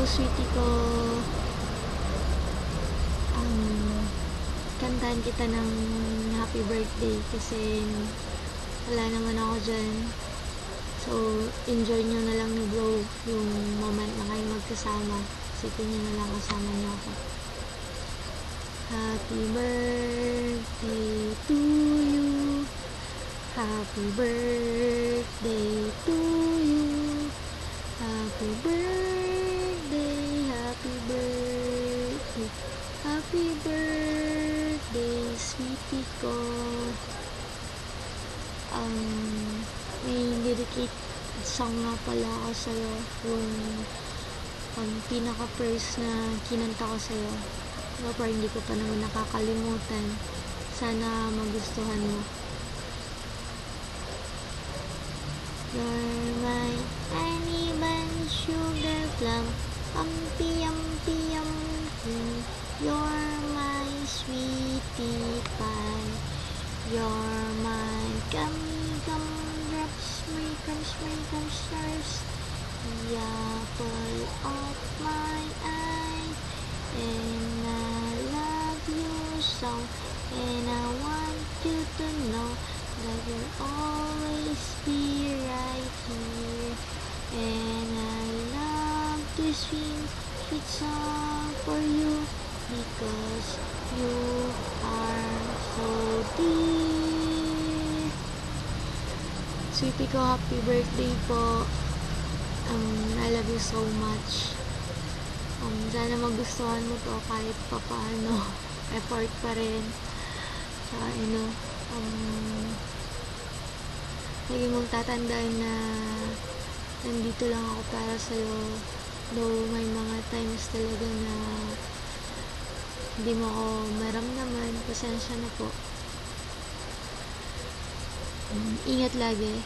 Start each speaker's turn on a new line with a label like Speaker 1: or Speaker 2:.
Speaker 1: sweetie ko. Kantahan kita ng happy birthday kasi wala naman ako dyan. So, enjoy nyo na lang ni bro yung moment na kayo magkasama. Isipin nyo na lang kasama nyo ako. Happy birthday to you. Happy birthday to you. Happy birthday, happy birthday. Happy birthday, sweetie ko. May dedicate song nga pala ako sa'yo. Yung pinaka-first na kinanta ko sa'yo. Pero hindi ko pa naman nakakalimutan. Sana magustuhan mo. You're my honey bun, sugar plum, umpy umpy umpy. You're my sweetie pie. You're my gummy gumdrops, my crumbs stars. The apple of my eye. And I love you so. And I want you to know that you'll always be right here. And I love to sing sweet song for you because you are so dear. Sweetie ko, happy birthday po. I love you so much. Sana magustuhan mo to kahit pa paano. Effort pa rin. Lagi mong tatandaan na nandito lang ako para sa'yo. Though may mga times talaga na hindi mo ako maramdaman. Pasensya na po. Ingat lagi.